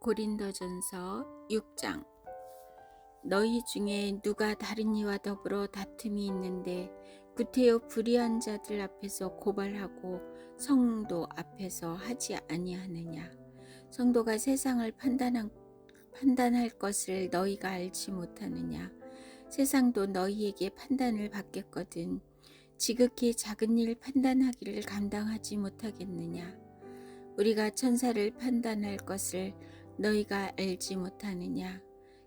고린도전서 6장. 너희 중에 누가 다른 이와 더불어 다툼이 있는데 구태여 불의한 자들 앞에서 고발하고 성도 앞에서 하지 아니하느냐. 성도가 세상을 판단할 것을 너희가 알지 못하느냐. 세상도 너희에게 판단을 받겠거든 지극히 작은 일 판단하기를 감당하지 못하겠느냐. 우리가 천사를 판단할 것을 너희가 알지 못하느냐.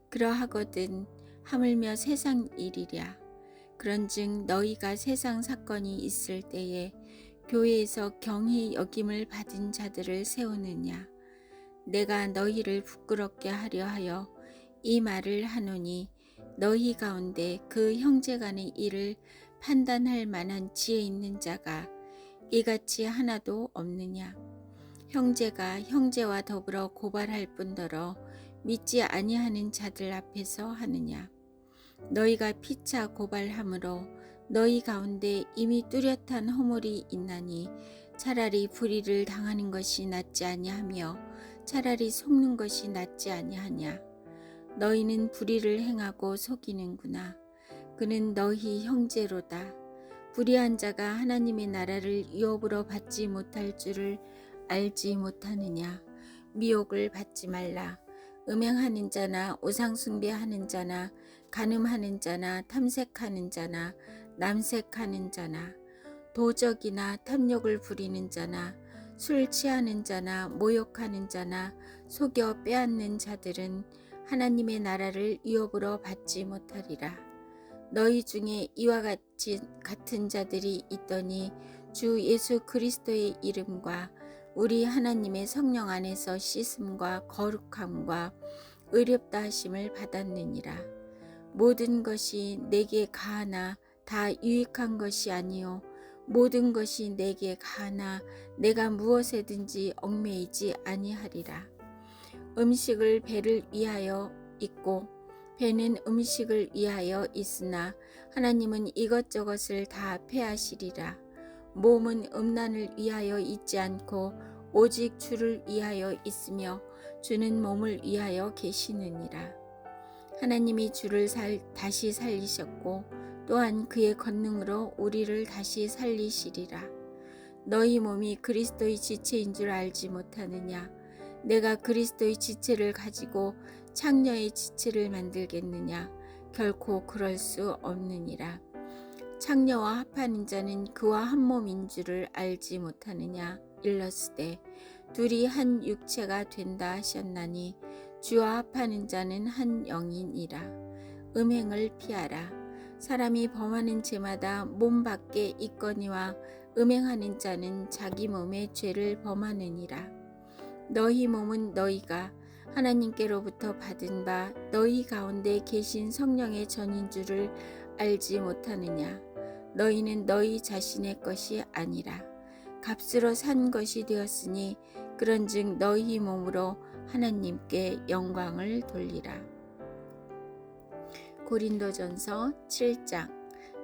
그러하거든 하물며 세상 일이랴. 그런즉 너희가 세상 사건이 있을 때에 교회에서 경히 여김을 받은 자들을 세우느냐. 내가 너희를 부끄럽게 하려 하여 이 말을 하노니 너희 가운데 그 형제간의 일을 판단할 만한 지혜 있는 자가 이같이 하나도 없느냐. 형제가 형제와 더불어 고발할 뿐더러 믿지 아니하는 자들 앞에서 하느냐. 너희가 피차 고발함으로 너희 가운데 이미 뚜렷한 허물이 있나니 차라리 불의를 당하는 것이 낫지 아니하며 차라리 속는 것이 낫지 아니하냐. 너희는 불의를 행하고 속이는구나. 그는 너희 형제로다. 불의한 자가 하나님의 나라를 유업으로 받지 못할 줄을 알지 못하느냐. 미혹을 받지 말라. 음행하는 자나 우상숭배하는 자나 간음하는 자나 탐색하는 자나 남색하는 자나 도적이나 탐욕을 부리는 자나 술 취하는 자나 모욕하는 자나 속여 빼앗는 자들은 하나님의 나라를 유업으로 받지 못하리라. 너희 중에 이와 같은 자들이 있더니 주 예수 그리스도의 이름과 우리 하나님의 성령 안에서 씻음과 거룩함과 의롭다 하심을 받았느니라. 모든 것이 내게 가하나 다 유익한 것이 아니요 모든 것이 내게 가하나 내가 무엇에든지 얽매이지 아니하리라. 음식을 배를 위하여 있고 배는 음식을 위하여 있으나 하나님은 이것저것을 다 패하시리라. 몸은 음란을 위하여 있지 않고 오직 주를 위하여 있으며 주는 몸을 위하여 계시느니라. 하나님이 주를 다시 살리셨고 또한 그의 권능으로 우리를 다시 살리시리라. 너희 몸이 그리스도의 지체인 줄 알지 못하느냐. 내가 그리스도의 지체를 가지고 창녀의 지체를 만들겠느냐. 결코 그럴 수 없느니라. 창녀와 합하는 자는 그와 한 몸인 줄을 알지 못하느냐. 일러스되 둘이 한 육체가 된다 하셨나니 주와 합하는 자는 한 영이니라. 음행을 피하라. 사람이 범하는 죄마다 몸 밖에 있거니와 음행하는 자는 자기 몸의 죄를 범하느니라. 너희 몸은 너희가 하나님께로부터 받은 바 너희 가운데 계신 성령의 전인 줄을 알지 못하느냐. 너희는 너희 자신의 것이 아니라 값으로 산 것이 되었으니 그런즉 너희 몸으로 하나님께 영광을 돌리라. 고린도전서 7장.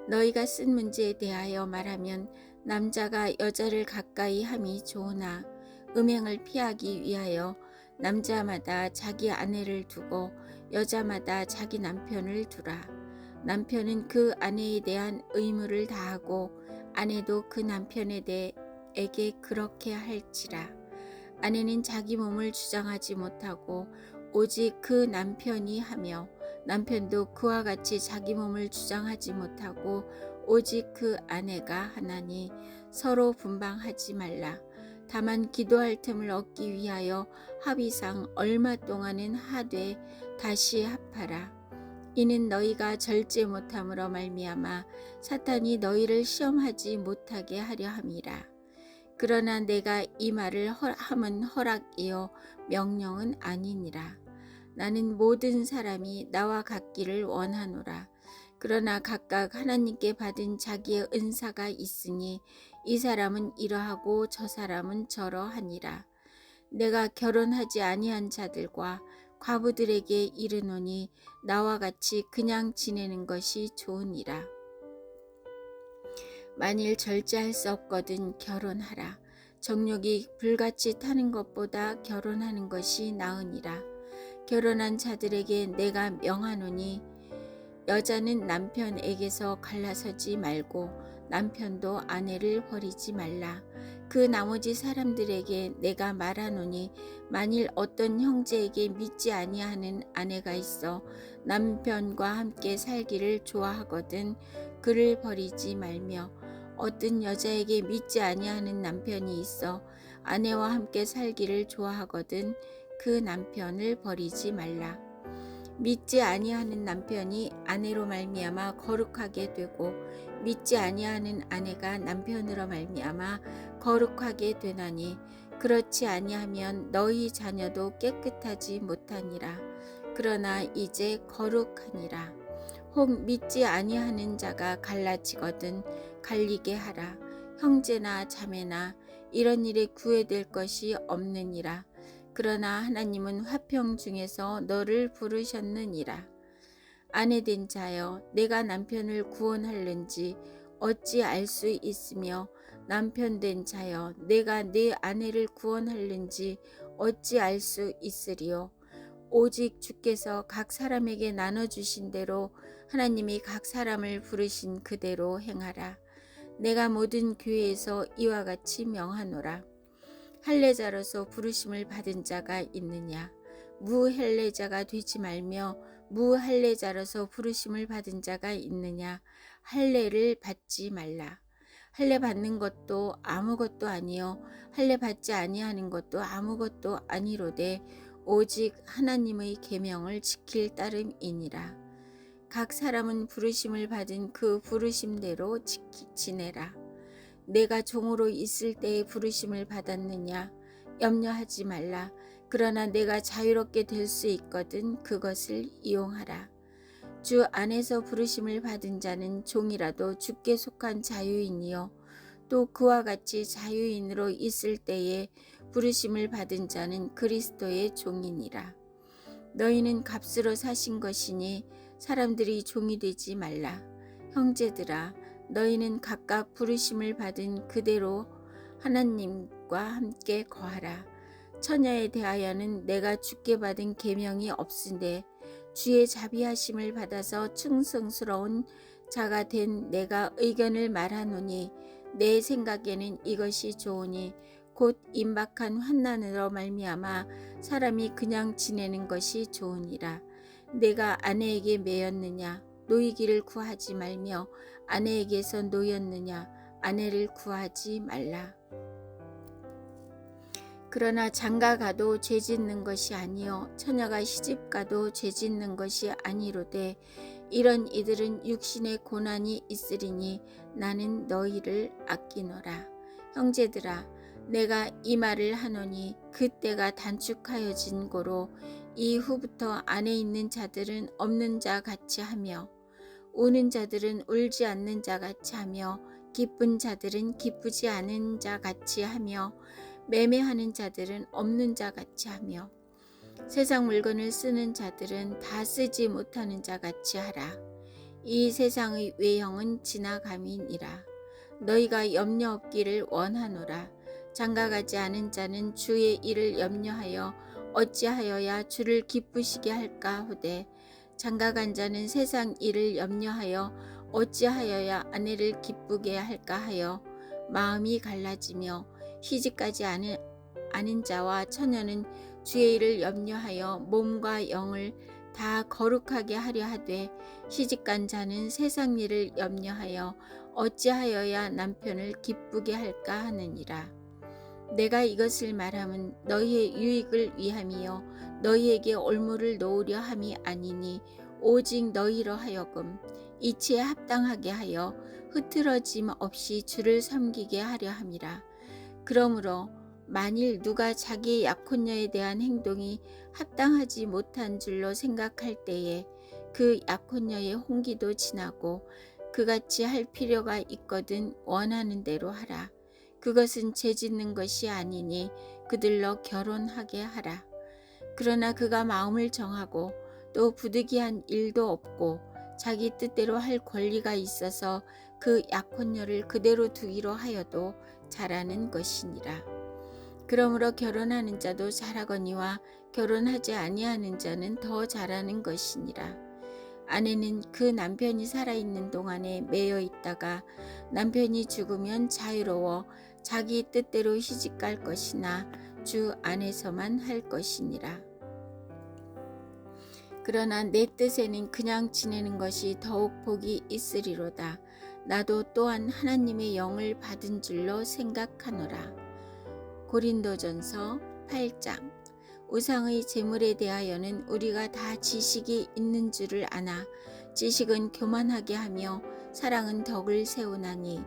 너희가 쓴 문제에 대하여 말하면 남자가 여자를 가까이 함이 좋으나 음행을 피하기 위하여 남자마다 자기 아내를 두고 여자마다 자기 남편을 두라. 남편은 그 아내에 대한 의무를 다하고 아내도 그 남편에게 그렇게 할지라. 아내는 자기 몸을 주장하지 못하고 오직 그 남편이 하며 남편도 그와 같이 자기 몸을 주장하지 못하고 오직 그 아내가 하나니 서로 분방하지 말라. 다만 기도할 틈을 얻기 위하여 합의상 얼마 동안은 하되 다시 합하라. 이는 너희가 절제 못함으로 말미암아 사탄이 너희를 시험하지 못하게 하려 함이라. 그러나 내가 이 말을 함은 허락이요 명령은 아니니라. 나는 모든 사람이 나와 같기를 원하노라. 그러나 각각 하나님께 받은 자기의 은사가 있으니 이 사람은 이러하고 저 사람은 저러하니라. 내가 결혼하지 아니한 자들과 과부들에게 이르노니 나와 같이 그냥 지내는 것이 좋으니라. 만일 절제할 수 없거든 결혼하라. 정욕이 불같이 타는 것보다 결혼하는 것이 나으니라. 결혼한 자들에게 내가 명하노니 여자는 남편에게서 갈라서지 말고 남편도 아내를 버리지 말라. 그 나머지 사람들에게 내가 말하노니 만일 어떤 형제에게 믿지 아니하는 아내가 있어 남편과 함께 살기를 좋아하거든 그를 버리지 말며, 어떤 여자에게 믿지 아니하는 남편이 있어 아내와 함께 살기를 좋아하거든 그 남편을 버리지 말라. 믿지 아니하는 남편이 아내로 말미암아 거룩하게 되고 믿지 아니하는 아내가 남편으로 말미암아 거룩하게 되나니, 그렇지 아니하면 너희 자녀도 깨끗하지 못하니라. 그러나 이제 거룩하니라. 혹 믿지 아니하는 자가 갈라지거든 갈리게 하라. 형제나 자매나 이런 일에 구애될 것이 없느니라. 그러나 하나님은 화평 중에서 너를 부르셨느니라. 아내된 자여, 내가 남편을 구원할는지 어찌 알 수 있으며, 남편된 자여, 내가 내 아내를 구원할는지 어찌 알 수 있으리요. 오직 주께서 각 사람에게 나눠주신 대로 하나님이 각 사람을 부르신 그대로 행하라. 내가 모든 교회에서 이와 같이 명하노라. 할례자로서 부르심을 받은 자가 있느냐? 무할례자가 되지 말며 무할례자로서 부르심을 받은 자가 있느냐? 할례를 받지 말라. 할례 받는 것도 아무것도 아니요 할례 받지 아니하는 것도 아무것도 아니로되 오직 하나님의 계명을 지킬 따름이니라. 각 사람은 부르심을 받은 그 부르심대로 지내라. 내가 종으로 있을 때에 부르심을 받았느냐? 염려하지 말라. 그러나 내가 자유롭게 될 수 있거든 그것을 이용하라. 주 안에서 부르심을 받은 자는 종이라도 주께 속한 자유인이요 또 그와 같이 자유인으로 있을 때에 부르심을 받은 자는 그리스도의 종이니라. 너희는 값으로 사신 것이니 사람들이 종이 되지 말라. 형제들아, 너희는 각각 부르심을 받은 그대로 하나님과 함께 거하라. 처녀에 대하여는 내가 주께 받은 계명이 없은데 주의 자비하심을 받아서 충성스러운 자가 된 내가 의견을 말하노니, 내 생각에는 이것이 좋으니 곧 임박한 환난으로 말미암아 사람이 그냥 지내는 것이 좋으니라. 내가 아내에게 매였느냐? 노이기를 구하지 말며 아내에게서 노였느냐? 아내를 구하지 말라. 그러나 장가가도 죄짓는 것이 아니요 처녀가 시집가도 죄짓는 것이 아니로되 이런 이들은 육신의 고난이 있으리니 나는 너희를 아끼노라. 형제들아, 내가 이 말을 하노니 그때가 단축하여진 고로 이후부터 안에 있는 자들은 없는 자 같이 하며 우는 자들은 울지 않는 자 같이 하며 기쁜 자들은 기쁘지 않은 자 같이 하며 매매하는 자들은 없는 자 같이 하며 세상 물건을 쓰는 자들은 다 쓰지 못하는 자 같이 하라. 이 세상의 외형은 지나감이니라. 너희가 염려 없기를 원하노라. 장가가지 않은 자는 주의 일을 염려하여 어찌하여야 주를 기쁘시게 할까 하되, 장가간 자는 세상 일을 염려하여 어찌하여야 아내를 기쁘게 할까 하여 마음이 갈라지며, 시집가지 않은 자와 처녀는 주의 일을 염려하여 몸과 영을 다 거룩하게 하려 하되, 시집간 자는 세상 일을 염려하여 어찌하여야 남편을 기쁘게 할까 하느니라. 내가 이것을 말함은 너희의 유익을 위함이요 너희에게 올무를 놓으려 함이 아니니, 오직 너희로 하여금 이치에 합당하게 하여 흐트러짐 없이 주를 섬기게 하려 함이라. 그러므로 만일 누가 자기의 약혼녀에 대한 행동이 합당하지 못한 줄로 생각할 때에 그 약혼녀의 홍기도 지나고 그같이 할 필요가 있거든 원하는 대로 하라. 그것은 죄짓는 것이 아니니 그들로 결혼하게 하라. 그러나 그가 마음을 정하고 또 부득이한 일도 없고 자기 뜻대로 할 권리가 있어서 그 약혼녀를 그대로 두기로 하여도 잘하는 것이니라. 그러므로 결혼하는 자도 잘하거니와 결혼하지 아니하는 자는 더 잘하는 것이니라. 아내는 그 남편이 살아있는 동안에 매여 있다가 남편이 죽으면 자유로워 자기 뜻대로 시집갈 것이나 주 안에서만 할 것이니라. 그러나 내 뜻에는 그냥 지내는 것이 더욱 복이 있으리로다. 나도 또한 하나님의 영을 받은 줄로 생각하노라. 고린도전서 8장. 우상의 제물에 대하여는 우리가 다 지식이 있는 줄을 아나 지식은 교만하게 하며 사랑은 덕을 세우나니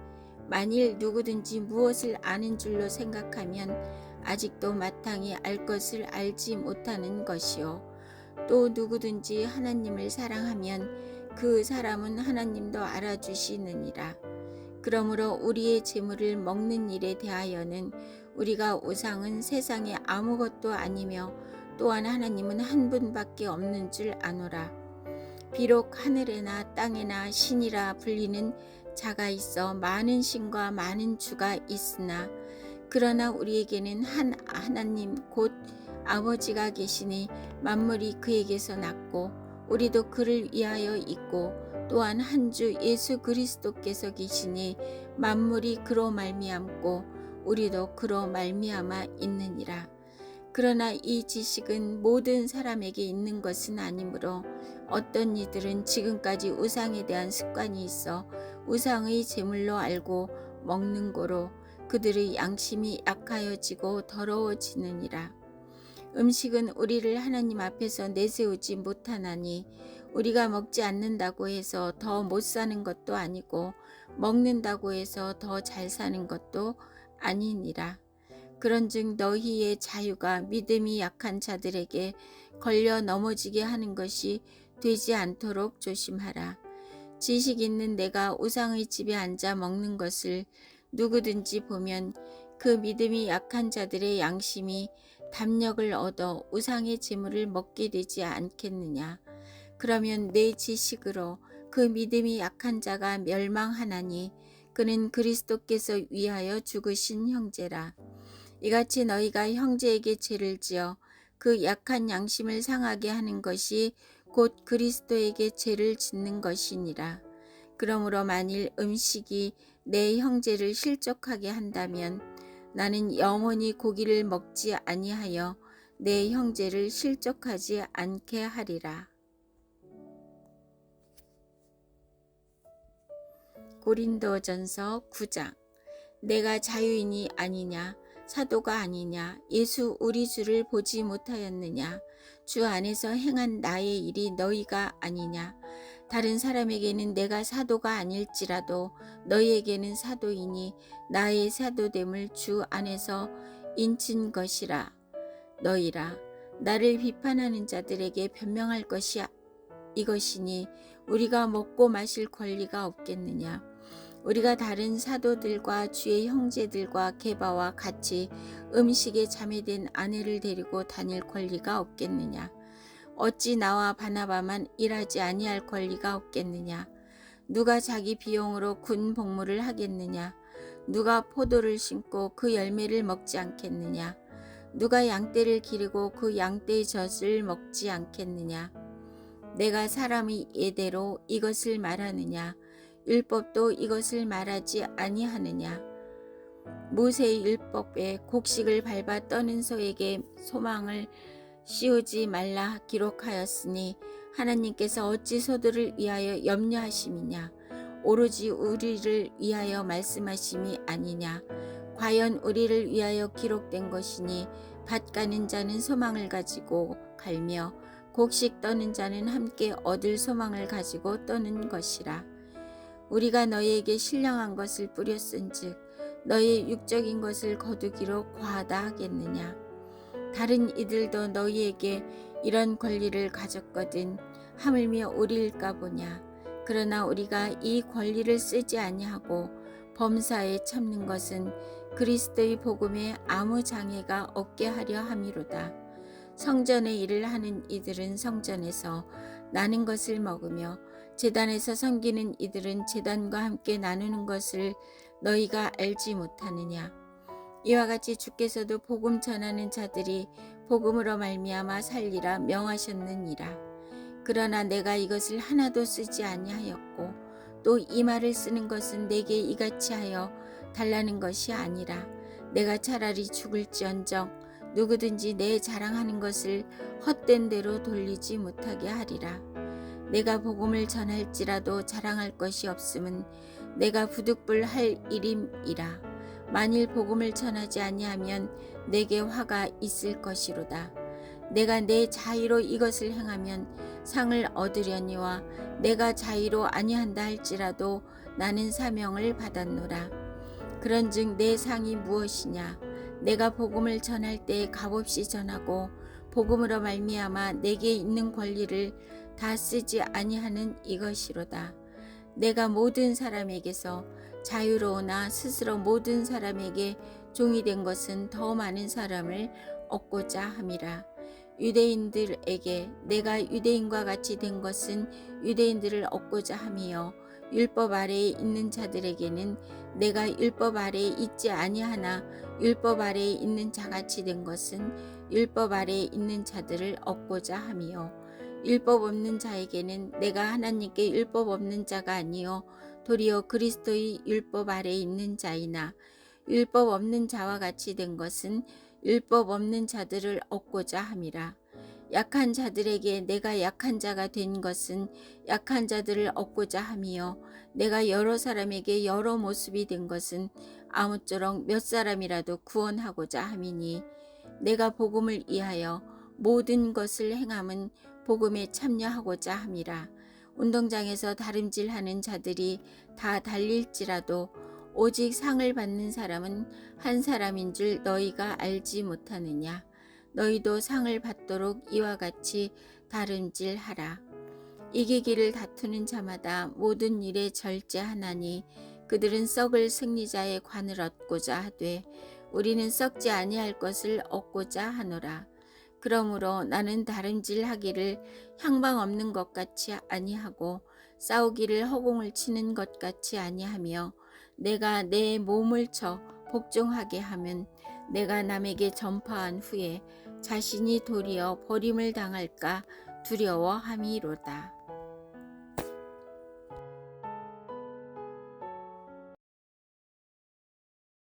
만일 누구든지 무엇을 아는 줄로 생각하면 아직도 마땅히 알 것을 알지 못하는 것이요 또 누구든지 하나님을 사랑하면 그 사람은 하나님도 알아주시느니라. 그러므로 우리의 재물을 먹는 일에 대하여는 우리가 우상은 세상에 아무것도 아니며 또한 하나님은 한 분밖에 없는 줄 아노라. 비록 하늘에나 땅에나 신이라 불리는 자가 있어 많은 신과 많은 주가 있으나 그러나 우리에게는 한 하나님 곧 아버지가 계시니 만물이 그에게서 났고 우리도 그를 위하여 있고 또한 한 주 예수 그리스도께서 계시니 만물이 그로 말미암고 우리도 그로 말미암아 있느니라. 그러나 이 지식은 모든 사람에게 있는 것은 아니므로 어떤 이들은 지금까지 우상에 대한 습관이 있어 우상의 제물로 알고 먹는 고로 그들의 양심이 약하여지고 더러워지느니라. 음식은 우리를 하나님 앞에서 내세우지 못하나니 우리가 먹지 않는다고 해서 더 못 사는 것도 아니고 먹는다고 해서 더 잘 사는 것도 아니니라. 그런즉 너희의 자유가 믿음이 약한 자들에게 걸려 넘어지게 하는 것이 되지 않도록 조심하라. 지식 있는 내가 우상의 집에 앉아 먹는 것을 누구든지 보면 그 믿음이 약한 자들의 양심이 담력을 얻어 우상의 제물을 먹게 되지 않겠느냐. 그러면 내 지식으로 그 믿음이 약한 자가 멸망하나니 그는 그리스도께서 위하여 죽으신 형제라. 이같이 너희가 형제에게 죄를 지어 그 약한 양심을 상하게 하는 것이 곧 그리스도에게 죄를 짓는 것이니라. 그러므로 만일 음식이 내 형제를 실족하게 한다면 나는 영원히 고기를 먹지 아니하여 내 형제를 실족하지 않게 하리라. 고린도전서 9장. 내가 자유인이 아니냐 사도가 아니냐 예수 우리 주를 보지 못하였느냐 주 안에서 행한 나의 일이 너희가 아니냐. 다른 사람에게는 내가 사도가 아닐지라도 너희에게는 사도이니 나의 사도됨을 주 안에서 인친 것이라. 너희라 나를 비판하는 자들에게 변명할 것이 이것이니 우리가 먹고 마실 권리가 없겠느냐. 우리가 다른 사도들과 주의 형제들과 게바와 같이 음식에 잠해된 아내를 데리고 다닐 권리가 없겠느냐. 어찌 나와 바나바만 일하지 아니할 권리가 없겠느냐. 누가 자기 비용으로 군 복무를 하겠느냐. 누가 포도를 심고 그 열매를 먹지 않겠느냐. 누가 양떼를 기르고 그 양떼의 젖을 먹지 않겠느냐. 내가 사람의 예대로 이것을 말하느냐. 율법도 이것을 말하지 아니하느냐. 모세의 율법에 곡식을 밟아 떠는 소에게 소망을 씌우지 말라 기록하였으니 하나님께서 어찌 소들을 위하여 염려하심이냐. 오로지 우리를 위하여 말씀하심이 아니냐. 과연 우리를 위하여 기록된 것이니 밭 가는 자는 소망을 가지고 갈며 곡식 떠는 자는 함께 얻을 소망을 가지고 떠는 것이라. 우리가 너희에게 신령한 것을 뿌렸은즉 너희의 육적인 것을 거두기로 과하다 하겠느냐. 다른 이들도 너희에게 이런 권리를 가졌거든 하물며 우리일까 보냐. 그러나 우리가 이 권리를 쓰지 아니하고 범사에 참는 것은 그리스도의 복음에 아무 장애가 없게 하려 함이로다. 성전의 일을 하는 이들은 성전에서 나는 것을 먹으며 제단에서 섬기는 이들은 제단과 함께 나누는 것을 너희가 알지 못하느냐. 이와 같이 주께서도 복음 전하는 자들이 복음으로 말미암아 살리라 명하셨느니라. 그러나 내가 이것을 하나도 쓰지 아니하였고 또 이 말을 쓰는 것은 내게 이같이 하여 달라는 것이 아니라 내가 차라리 죽을지언정 누구든지 내 자랑하는 것을 헛된 대로 돌리지 못하게 하리라. 내가 복음을 전할지라도 자랑할 것이 없음은 내가 부득불할 일임이라. 만일 복음을 전하지 아니하면 내게 화가 있을 것이로다. 내가 내 자의로 이것을 행하면 상을 얻으려니와 내가 자의로 아니한다 할지라도 나는 사명을 받았노라. 그런즉 내 상이 무엇이냐? 내가 복음을 전할 때 값없이 전하고 복음으로 말미암아 내게 있는 권리를 다 쓰지 아니하는 이것이로다. 내가 모든 사람에게서 자유로우나 스스로 모든 사람에게 종이 된 것은 더 많은 사람을 얻고자 함이라. 유대인들에게 내가 유대인과 같이 된 것은 유대인들을 얻고자 함이요 율법 아래에 있는 자들에게는 내가 율법 아래에 있지 아니하나 율법 아래에 있는 자같이 된 것은 율법 아래에 있는 자들을 얻고자 함이요 율법 없는 자에게는 내가 하나님께 율법 없는 자가 아니요 도리어 그리스도의 율법 아래에 있는 자이나 율법 없는 자와 같이 된 것은 율법 없는 자들을 얻고자 함이라. 약한 자들에게 내가 약한 자가 된 것은 약한 자들을 얻고자 함이요 내가 여러 사람에게 여러 모습이 된 것은 아무쪼록 몇 사람이라도 구원하고자 함이니 내가 복음을 위하여 모든 것을 행함은 복음에 참여하고자 함이라. 운동장에서 다름질하는 자들이 다 달릴지라도 오직 상을 받는 사람은 한 사람인 줄 너희가 알지 못하느냐. 너희도 상을 받도록 이와 같이 다름질하라. 이기기를 다투는 자마다 모든 일에 절제하나니 그들은 썩을 승리자의 관을 얻고자 하되 우리는 썩지 아니할 것을 얻고자 하노라. 그러므로 나는 다름질하기를 향방 없는 것 같이 아니하고 싸우기를 허공을 치는 것 같이 아니하며 내가 내 몸을 쳐 복종하게 하면 내가 남에게 전파한 후에 자신이 도리어 버림을 당할까 두려워함이로다.